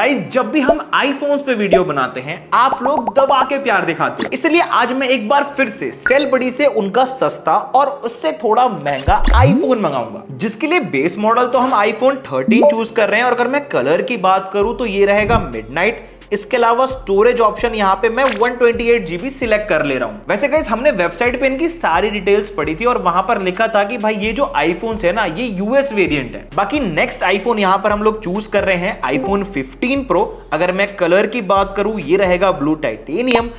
Guys जब भी हम आईफोन्स पे वीडियो बनाते हैं आप लोग दबा के प्यार दिखाते हैं, इसलिए आज मैं एक बार फिर से सेल बडी से उनका सस्ता और उससे थोड़ा महंगा आईफोन मंगाऊंगा, जिसके लिए बेस मॉडल तो हम आईफोन 13 चूज कर रहे हैं। और अगर मैं कलर की बात करूं तो ये रहेगा मिडनाइट। इसके अलावा स्टोरेज ऑप्शन यहाँ पे मैं 128GB सिलेक्ट कर ले रहा हूँ। वैसे गाइस हमने वेबसाइट पे इनकी सारी डिटेल्स पढ़ी थी और वहां पर लिखा था कि भाई ये जो आईफोन्स है ना ये यूएस वेरिएंट है। बाकी नेक्स्ट आईफोन यहाँ पर हम लोग चूज कर रहे हैं आईफोन 15 प्रो। अगर मैं कलर की बात करूं ये रहेगा blue titanium.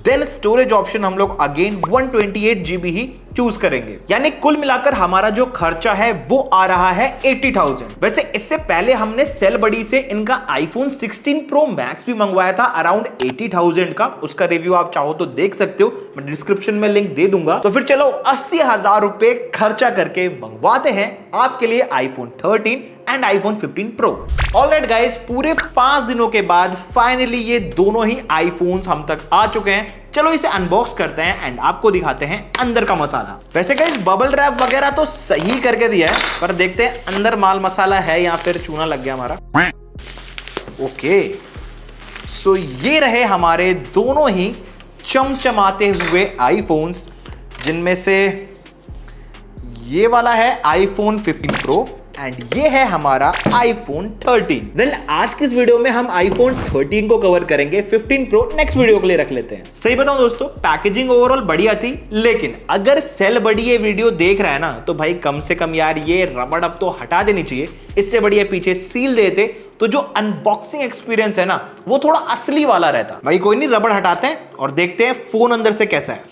Then storage option हम लोग अगेन 128GB ही चूज करेंगे, यानी कुल मिलाकर हमारा जो खर्चा है वो आ रहा है 80,000। वैसे इससे पहले हमने सेल बडी से इनका आईफोन 16 प्रो मैक्स भी मंगवाया था अराउंड 80,000 का। उसका रिव्यू आप चाहो तो देख सकते हो, मैं डिस्क्रिप्शन में लिंक दे दूंगा। तो फिर चलो 80,000 रुपए खर्चा करके मंगवाते हैं आपके लिए iPhone 13 and iPhone 15 pro. Alright guys, पूरे 5 दिनों के बाद फाइनली ये दोनों ही आईफोन्स हम तक आ चुके हैं। चलो इसे अनबॉक्स करते हैं एंड आपको दिखाते हैं अंदर का मसाला। वैसे गाइस बबल रैप वगैरह तो सही करके दिया है, पर देखते हैं अंदर माल मसाला है या फिर चूना लग गया हमारा। ओके, सो ये रहे हमारे दोनों ही चमचमाते हुए आईफोन्स, जिनमें से ये वाला है आईफोन 15 प्रो एंड ये है हमारा आईफोन 13। वेल आज की इस वीडियो में हम आईफोन 13 को कवर करेंगे, 15 प्रो नेक्स्ट वीडियो के लिए रख लेते हैं। सही बताऊं दोस्तों, पैकेजिंग ओवरऑल बढ़िया थी, लेकिन अगर सेल बडी ये वीडियो देख रहा है ना तो भाई कम से कम यार ये रबड़ अब तो हटा देनी चाहिए। इससे बढ़िया पीछे सील देते तो जो अनबॉक्सिंग एक्सपीरियंस है ना वो थोड़ा असली वाला रहता। भाई कोई नहीं, रबड़ हटाते हैं और देखते हैं फोन अंदर से कैसा है।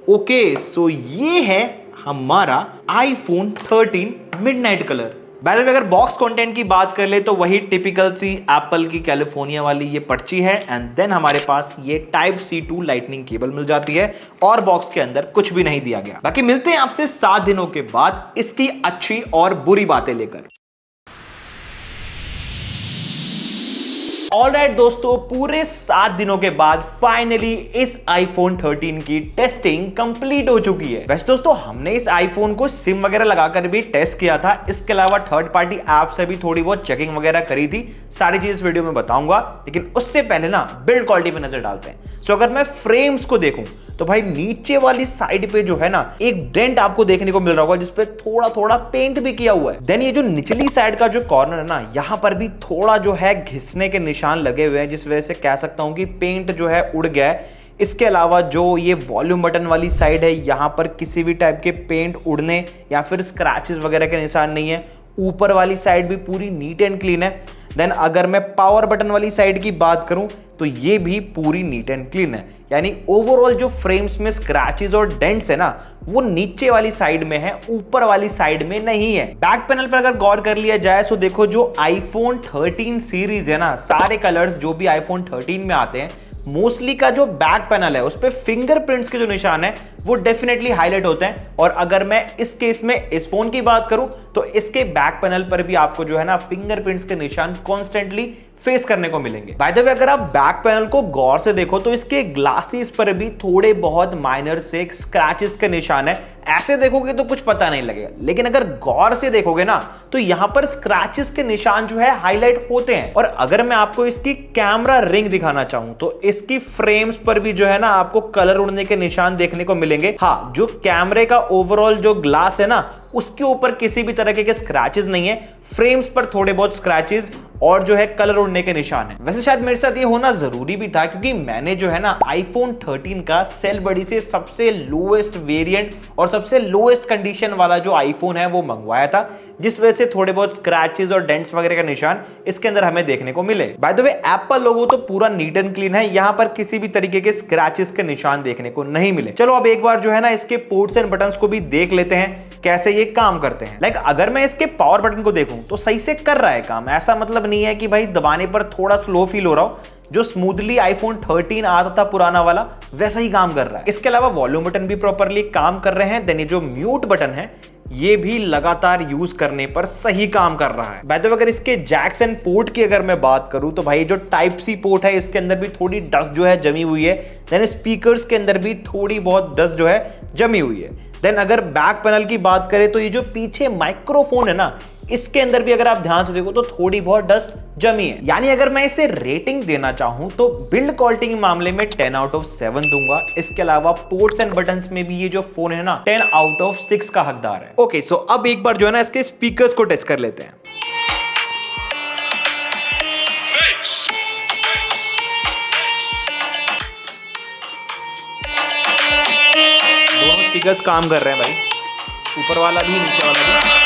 ओके, सो ये है हमारा iPhone 13 midnight colour. By the way अगर बॉक्स कंटेंट की बात कर ले तो वही टिपिकल सी एप्पल की कैलिफोर्निया वाली ये पर्ची है एंड देन हमारे पास ये type C to lightning cable मिल जाती है और बॉक्स के अंदर कुछ भी नहीं दिया गया। बाकी मिलते हैं आपसे 7 दिनों के बाद इसकी अच्छी और बुरी बातें लेकर। ऑलराइट दोस्तों, पूरे 7 दिनों के बाद फाइनली इस आईफोन 13 की टेस्टिंग कंप्लीट हो चुकी है। वैसे दोस्तों हमने इस आईफोन को सिम वगैरह लगाकर भी टेस्ट किया था, इसके अलावा थर्ड पार्टी ऐप से भी थोड़ी बहुत चेकिंग वगैरह करी थी। सारी चीज इस वीडियो में बताऊंगा, लेकिन उससे पहले ना बिल्ड क्वालिटी पे नजर डालते हैं। सो अगर मैं फ्रेम्स को देखूं तो भाई नीचे वाली साइड पे जो है ना एक डेंट आपको देखने को मिल रहा होगा, जिसपे थोड़ा थोड़ा पेंट भी किया हुआ है। देन ये जो निचली साइड का जो कॉर्नर है ना, यहां पर भी थोड़ा जो है घिसने के निशान लगे हुए हैं, जिस वजह से कह सकता हूं कि पेंट जो है उड़ गया है। इसके अलावा जो ये वॉल्यूम बटन वाली साइड है, यहां पर किसी भी टाइप के पेंट उड़ने या फिर स्क्रैचेस वगैरह के निशान नहीं है। ऊपर वाली साइड भी पूरी नीट एंड क्लीन है। देन अगर मैं पावर बटन वाली साइड की बात करूं तो ये भी पूरी नीट एंड क्लीन है, यानी ओवरऑल जो फ्रेम्स में स्क्रैचेस और डेंट्स है ना वो नीचे वाली साइड में है, ऊपर वाली साइड में नहीं है। बैक पैनल पर अगर गौर कर लिया जाए तो देखो जो आईफोन 13 सीरीज है ना, सारे कलर्स जो भी आईफोन 13 में आते हैं मोस्टली का जो बैक पैनल है उस पे फिंगरप्रिंट्स के जो निशान है वो डेफिनेटली हाईलाइट होते हैं। और अगर मैं इस केस में इस फोन की बात करूं तो इसके बैक पैनल पर भी आपको जो है ना फिंगरप्रिंट्स के निशान कॉन्स्टेंटली फेस करने को मिलेंगे। बाय द वे अगर आप बैक पैनल को गौर से देखो तो इसके ग्लासेस पर भी थोड़े बहुत माइनर से स्क्रैचेस के निशान है। ऐसे देखोगे तो कुछ पता नहीं लगेगा, लेकिन अगर गौर से देखोगे ना तो यहां पर स्क्रैचेस के निशान जो है हाईलाइट होते हैं। और अगर मैं आपको इसकी कैमरा रिंग दिखाना चाहूं तो इसकी फ्रेम्स पर भी जो है ना आपको कलर उड़ने के निशान देखने को मिलेंगे। हाँ, जो कैमरे का ओवरऑल जो ग्लास है ना उसके ऊपर किसी भी तरह के स्क्रैचेस नहीं है, फ्रेम्स पर थोड़े बहुत स्क्रैचेस और जो है कलर उड़ने के निशान है। वैसे शायद मेरे साथ ये होना जरूरी भी था, क्योंकि मैंने जो है ना आईफोन 13 का सेल बडी से सबसे लोएस्ट वेरिएंट और सबसे लोएस्ट कंडीशन वाला जो आईफोन है वो मंगवाया था, जिस वजह से थोड़े बहुत स्क्रैचेस और डेंट्स वगैरह का निशान इसके अंदर हमें देखने को मिले। बाय द वे एप्पल लोगो तो पूरा नीट एंड क्लीन है, यहां पर किसी भी तरीके के स्क्रैचेस के निशान देखने को नहीं मिले। चलो अब एक बार जो है ना इसके पोर्ट्स एंड बटन्स को भी देख लेते हैं कैसे ये काम करते हैं। लाइक अगर मैं इसके पावर बटन को देखूं तो सही से कर रहा है काम, ऐसा मतलब नहीं है कि भाई दबाने पर थोड़ा स्लो फील हो रहा हो। जो स्मूथली आईफोन 13 आता था पुराना वाला वैसा ही काम कर रहा है। इसके अलावा वॉल्यूम बटन भी प्रॉपर्ली काम कर रहे हैं। देन ये जो म्यूट बटन है ये भी लगातार यूज करने पर सही काम कर रहा है। बाय द वे अगर इसके जैक्स एंड पोर्ट की अगर मैं बात करूं तो भाई जो टाइप C पोर्ट है इसके अंदर भी थोड़ी डस्ट जो है जमी हुई है। देन स्पीकर्स के अंदर भी थोड़ी बहुत डस्ट जो है जमी हुई है। देन अगर बैक पैनल की बात करें तो ये जो पीछे माइक्रोफोन है ना इसके अंदर भी अगर आप ध्यान से देखो तो थोड़ी बहुत डस्ट जमी है। यानी अगर मैं इसे रेटिंग देना चाहूं तो बिल्ड क्वालिटी के मामले में 10 आउट ऑफ 7 दूंगा। इसके अलावा पोर्ट्स एंड बटन्स में भी ये जो फोन है ना 10 आउट ऑफ 6 का हकदार है। ओके, सो अब एक बार जो है ना इसके स्पीकर्स को टेस्ट कर लेते हैं। दोनों स्पीकर्स काम कर रहे हैं भाई, ऊपर वाला भी नीचे वाला भी।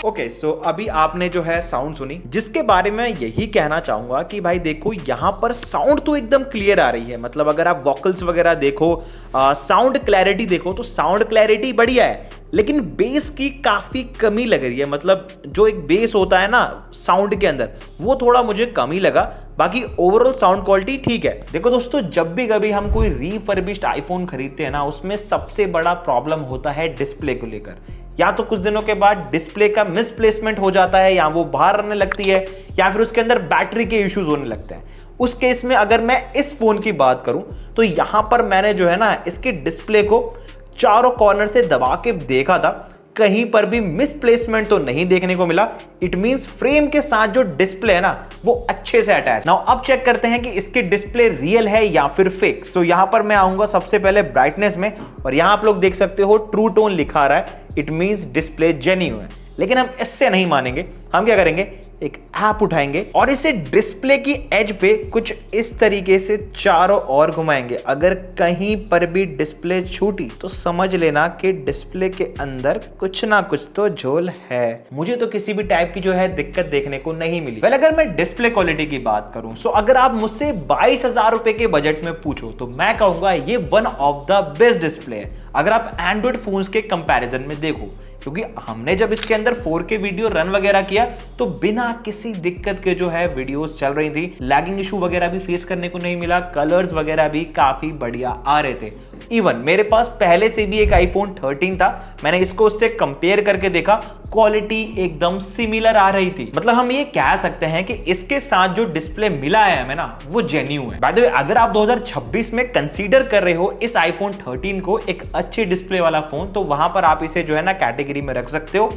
ओके, सो अभी आपने जो है साउंड सुनी, जिसके बारे में यही कहना चाहूंगा कि भाई देखो यहां पर साउंड तो एकदम क्लियर आ रही है। मतलब अगर आप वोकल्स वगैरह देखो, साउंड क्लैरिटी देखो तो साउंड क्लैरिटी बढ़िया है, लेकिन बेस की काफी कमी लग रही है। मतलब जो एक बेस होता है ना साउंड के अंदर, वो थोड़ा मुझे कम ही लगा। बाकी ओवरऑल साउंड क्वालिटी ठीक है। देखो दोस्तों, जब भी कभी हम कोई रीफर्बिश्ड आईफोन खरीदते हैं ना, उसमें सबसे बड़ा प्रॉब्लम होता है डिस्प्ले को लेकर। या तो कुछ दिनों के बाद डिस्प्ले का मिसप्लेसमेंट हो जाता है, या वो बाहर आने लगती है, या फिर उसके अंदर बैटरी के इश्यूज होने लगते हैं। उस केस में अगर मैं इस फोन की बात करूं तो यहां पर मैंने जो है ना इसके डिस्प्ले को चारों कॉर्नर से दबा के देखा था, कहीं पर भी मिसप्लेसमेंट तो नहीं देखने को मिला। इट मींस फ्रेम के साथ जो डिस्प्ले है ना वो अच्छे से अटैच। नाउ अब चेक करते हैं कि इसके डिस्प्ले रियल है या फिर फेक। सो यहां पर मैं आऊंगा सबसे पहले ब्राइटनेस में, और यहां आप लोग देख सकते हो ट्रू टोन लिखा रहा है। इट मींस डिस्प्ले जेन्युइन है। लेकिन हम इससे नहीं मानेंगे, हम क्या करेंगे, एक ऐप उठाएंगे और इसे डिस्प्ले की एज पे कुछ इस तरीके से चारों ओर घुमाएंगे। अगर कहीं पर भी डिस्प्ले छूटी तो समझ लेना कि डिस्प्ले के अंदर कुछ ना कुछ तो झोल है। मुझे तो किसी भी टाइप की जो है दिक्कत देखने को नहीं मिली। वेल, अगर मैं डिस्प्ले क्वालिटी की बात करूं, सो अगर आप मुझसे 22,000 रुपए के बजट में पूछो तो मैं कहूंगा ये one of the best display है अगर आप एंड्रॉइड फोन्स के कंपैरिजन में देखो। क्योंकि हमने जब इसके अंदर 4K वीडियो रन वगैरह किया तो बिना किसी दिक्कत के जो है वीडियोस चल रही थी, लैगिंग इशू वगैरह भी फेस करने को नहीं मिला, कलर्स वगैरह भी काफी बढ़िया आ रहे थे। इवन मेरे पास पहले से भी एक आईफोन 13 था, मैंने इसको उससे कंपेयर करके देखा, क्वालिटी एकदम सिमिलर आ रही थी। मतलब हम ये कह सकते हैं कि इसके साथ जो डिस्प्ले मिला है हमें ना वो जेन्युइन है। बाय द वे, अगर आप 2026 में कंसीडर कर रहे हो इस आईफोन 13 को एक अच्छे डिस्प्ले वाला फोन, तो वहां पर आप इसे जो है ना कैटेगरी में रख सकते हो।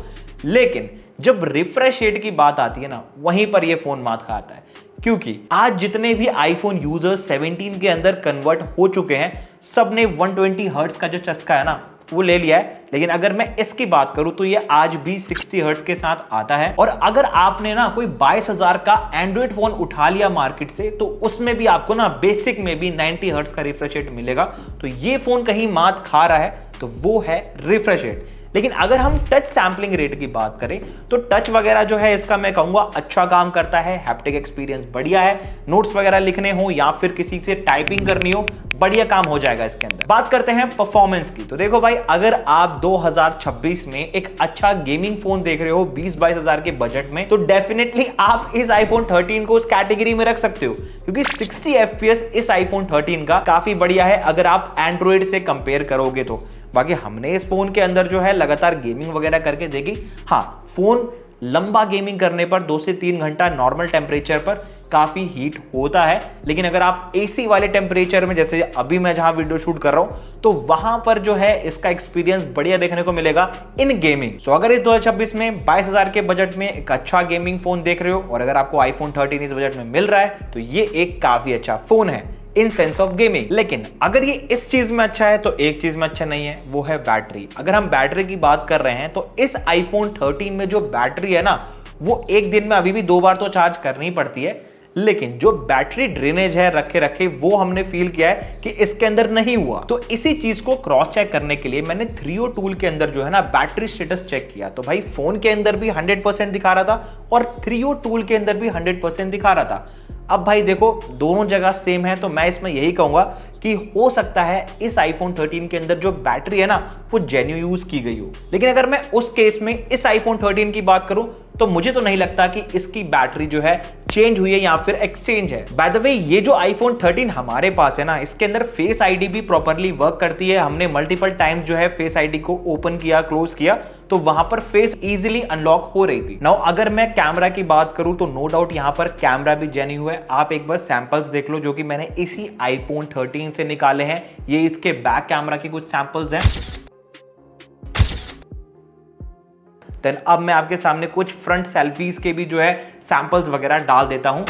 लेकिन जब रिफ्रेश रेट की बात आती है ना, वहीं पर ये फोन मात खाता है। क्योंकि आज जितने भी आईफोन यूजर्स 17 के अंदर कन्वर्ट हो चुके हैं, सबने 120 हर्ट्ज का जो चस्का है ना वो ले लिया है। लेकिन अगर मैं इसकी बात करूं तो ये आज भी 60 हर्ट्ज के साथ आता है। और अगर आपने ना कोई 22,000 का एंड्रॉइड फोन उठा लिया मार्केट से, तो उसमें भी आपको ना बेसिक में भी 90 हर्ट्ज का रिफ्रेश रेट मिलेगा। तो ये फोन कहीं मात खा रहा है तो वो है रिफ्रेश रेट। लेकिन अगर हम टच सैम्पलिंग रेट की बात करें तो टच वगैरह जो है इसका मैं कहूंगा अच्छा काम करता है, हैप्टिक एक्सपीरियंस बढ़िया है, नोट्स वगैरह लिखने हो या फिर किसी से टाइपिंग करनी हो, बढ़िया काम हो जाएगा इसके अंदर। बात करते हैं परफॉर्मेंस की, तो देखो भाई, अगर आप 2026 में एक अच्छा गेमिंग फोन देख रहे हो 20-22 हजार के बजट में, तो डेफिनेटली आप इस आईफोन 13 को उस कैटेगरी में रख सकते हो, क्योंकि 60 FPS इस आईफोन 13 का काफी बढ़िया है अगर आप एंड्रॉइड से कंपेयर करोगे तो। बाकी हमने इस फोन के अंदर जो है लगातार गेमिंग वगैरह करके देखी। हाँ, फोन लंबा गेमिंग करने पर 2 से 3 घंटा नॉर्मल टेम्परेचर पर काफी हीट होता है। लेकिन अगर आप एसी वाले टेम्परेचर में, जैसे अभी मैं जहां वीडियो शूट कर रहा हूं, तो वहां पर जो है इसका एक्सपीरियंस बढ़िया देखने को मिलेगा इन गेमिंग। सो अगर इस 2026 में 22,000 के बजट में एक अच्छा गेमिंग फोन देख रहे हो और अगर आपको आईफोन 13 इस बजट में मिल रहा है, तो ये एक काफी अच्छा फोन है इन सेंस ऑफ गेमिंग। लेकिन अगर ये इस चीज में अच्छा है तो एक चीज में अच्छा नहीं है, वो है बैटरी। अगर हम बैटरी की बात कर रहे हैं तो इस आईफोन 13 में जो बैटरी है ना, वो एक दिन में अभी भी 2 बार तो चार्ज करनी पड़ती है। लेकिन जो बैटरी ड्रेनेज है रखे रखे, वो हमने फील किया है कि इसके अंदर नहीं हुआ। तो इसी चीज को क्रॉस चेक करने के लिए मैंने 3O टूल के अंदर जो है ना बैटरी स्टेटस चेक किया, तो भाई फोन के अंदर भी 100% दिखा रहा था और 3O टूल के अंदर भी 100% दिखा रहा था। अब भाई देखो, दोनों जगह सेम है, तो मैं इसमें यही कहूंगा कि हो सकता है इस आईफोन 13 के अंदर जो बैटरी है ना वो जेन्युइन यूज की गई हो। लेकिन अगर मैं उस केस में इस आईफोन 13 की बात करूं तो मुझे तो नहीं लगता कि इसकी बैटरी जो है चेंज हुई है या फिर एक्सचेंज है। बाय द वे, ये जो आईफोन 13 हमारे पास है ना, इसके अंदर फेस आईडी भी प्रॉपर्ली वर्क करती है। हमने मल्टीपल टाइम्स जो है फेस आईडी को ओपन किया, क्लोज किया, तो वहां पर फेस इजीली अनलॉक हो रही थी। नाउ अगर मैं कैमरा की बात करूं तो नो डाउट यहां पर कैमरा भी जेन्युइन है। आप एक बार सैंपल्स देख लो जो कि मैंने इसी आईफोन 13 से निकाले हैं। ये इसके बैक कैमरा के कुछ सैंपल्स हैं। देन अब मैं आपके सामने कुछ फ्रंट सेल्फीज के भी जो है सैंपल्स वगैरह डाल देता हूं।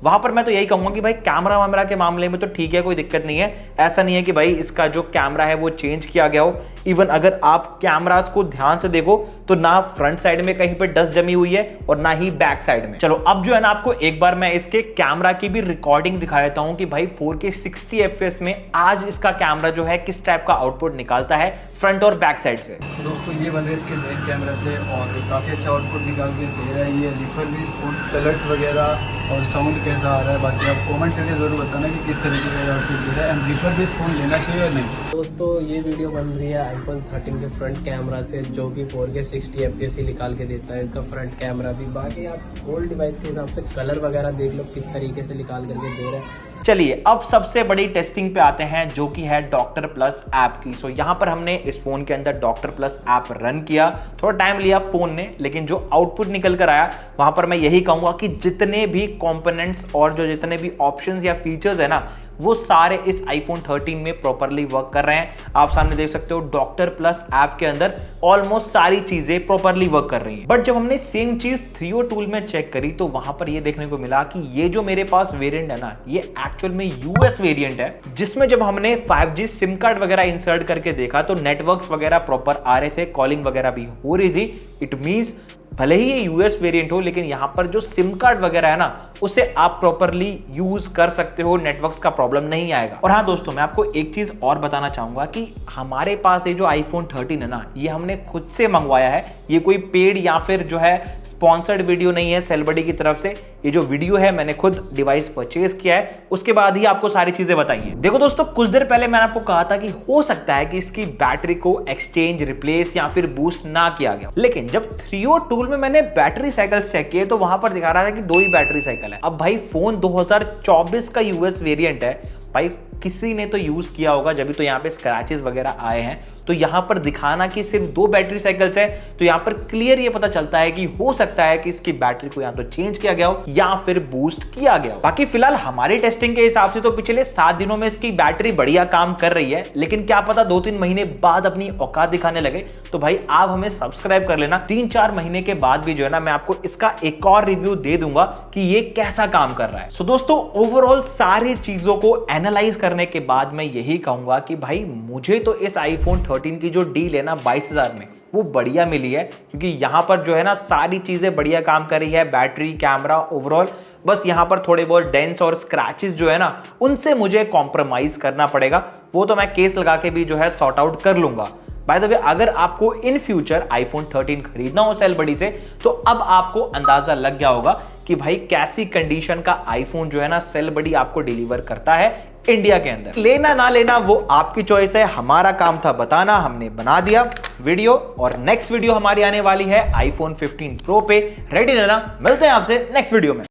वहां पर मैं तो यही कहूंगा कि भाई कैमरा वैमरा के मामले में तो ठीक है, कोई दिक्कत नहीं है। ऐसा नहीं है कि भाई इसका जो कैमरा है वो चेंज किया गया हो। इवन अगर आप कैमरास को ध्यान से देखो तो ना फ्रंट साइड में कहीं पे डस्ट जमी हुई है और ना ही बैक साइड में। चलो अब जो है ना आपको एक बार मैं इसके कैमरा की भी रिकॉर्डिंग दिखा देता हूं कि भाई 4K 60 FPS में आज इसका कैमरा जो है किस टाइप का आउटपुट निकालता है फ्रंट और बैक साइड से। दोस्तों ये बन रहा है इसके बैक कैमरा से और काफ़ी अच्छा आउटपुट निकाल के दे रहा है। ये रिफर्बिश्ड फुल कलर्स वगैरह और साउंड कैसा आ रहा है, बाकी आप कमेंट करके ज़रूर बताना कि किस तरीके का आउटपुट दे रहा है। एंड रिफर्बिश्ड फोन लेना चाहिए या नहीं। दोस्तों ये वीडियो बन रही है iPhone 13 के फ्रंट कैमरा से, जो कि 4K 60 FPS ही निकाल के देता है इसका फ्रंट कैमरा भी। बाकी आप ओल्ड डिवाइस के हिसाब से कलर वगैरह देख लो किस तरीके से निकाल करके दे रहा है। चलिए अब सबसे बड़ी टेस्टिंग पे आते हैं जो कि है डॉक्टर प्लस ऐप की। सो यहां पर हमने इस फोन के अंदर डॉक्टर प्लस ऐप रन किया, थोड़ा टाइम लिया फोन ने, लेकिन जो आउटपुट निकल कर आया वहां पर मैं यही कहूंगा कि जितने भी कंपोनेंट्स और जो जितने भी ऑप्शंस या फीचर्स है ना वो सारे इस iPhone 13 में प्रॉपरली वर्क कर रहे हैं। आप सामने देख सकते हो डॉक्टर प्लस ऐप के अंदर ऑलमोस्ट सारी चीजें प्रॉपरली वर्क कर रही हैं। बट जब हमने सेम चीज थ्रियो टूल में चेक करी तो वहां पर ये देखने को मिला कि ये जो मेरे पास वेरिएंट है ना ये एक्चुअल में यूएस वेरिएंट है, जिसमें जब हमने 5G सिम कार्ड वगैरह इंसर्ट करके देखा तो नेटवर्क्स वगैरह प्रॉपर आ रहे थे, कॉलिंग वगैरह भी हो रही थी। इट मींस भले ही ये यूएस वेरिएंट हो लेकिन यहां पर जो सिम कार्ड वगैरह है ना उसे आप प्रॉपरली यूज कर सकते हो, नेटवर्क्स का प्रॉब्लम नहीं आएगा। और हाँ दोस्तों मैं आपको एक चीज और बताना चाहूंगा कि हमारे पास ये जो iPhone 13 है ना ये हमने खुद से मंगवाया है, ये कोई पेड या फिर जो है स्पॉन्सर्ड वीडियो नहीं है सेलबडी की तरफ से। ये जो वीडियो है मैंने खुद डिवाइस परचेज किया है, उसके बाद ही आपको सारी चीजें बताई हैं। देखो दोस्तों कुछ देर पहले मैंने आपको कहा था कि हो सकता है कि इसकी बैटरी को एक्सचेंज, रिप्लेस या फिर बूस्ट ना किया गया, लेकिन जब थ्रियो टूल में मैंने बैटरी साइकिल्स चेक किए तो वहां पर दिखा रहा था कि 2 ही बैटरी साइकिल है। अब भाई फोन 2024 का यूएस वेरिएंट है, भाई किसी ने तो यूज किया होगा जब भी तो यहाँ पे स्क्रैचेस वगैरह आए हैं। तो यहाँ पर दिखाना कि सिर्फ 2 बैटरी साइकिल्स है तो यहाँ पर क्लियर ये पता चलता है कि हो सकता है कि इसकी बैटरी को या तो चेंज किया गया हो या फिर बूस्ट किया गया हो। बाकी फिलहाल हमारी टेस्टिंग के हिसाब से तो पिछले 7 दिनों में इसकी बैटरी बढ़िया काम कर रही है, लेकिन क्या पता 2-3 महीने बाद अपनी औकात दिखाने लगे। तो भाई आप हमें सब्सक्राइब कर लेना, 3-4 महीने के बाद भी जो है ना मैं आपको इसका एक और रिव्यू दे दूंगा कि ये कैसा काम कर रहा है। सो दोस्तों ओवरऑल सारी चीजों को एनालाइज करने के बाद मैं यही कहूंगा कि भाई मुझे तो इस iPhone 13 की जो डील है ना 22,000 में वो बढ़िया मिली है, क्योंकि यहाँ पर जो है ना सारी चीजें बढ़िया काम कर रही है, बैटरी, कैमरा, ओवरऑल। बस यहाँ पर थोड़े बहुत डेंस और स्क्रैचेस जो है ना उनसे मुझे कॉम्प्रोमाइज करना पड़ेगा, वो तो मैं केस लगा के भी जो है सॉर्ट आउट कर लूंगा। बाय द वे अगर आपको इन फ्यूचर iPhone 13 खरीदना हो सेलबडी से तो अब आपको अंदाजा लग गया होगा कि भाई कैसी कंडीशन का आईफोन जो है ना सेलबडी आपको डिलीवर करता है इंडिया के अंदर। लेना ना लेना वो आपकी चॉइस है, हमारा काम था बताना, हमने बना दिया वीडियो। और नेक्स्ट वीडियो हमारी आने वाली है iPhone 15 Pro पे, रेडी रहना। मिलते हैं आपसे नेक्स्ट वीडियो में।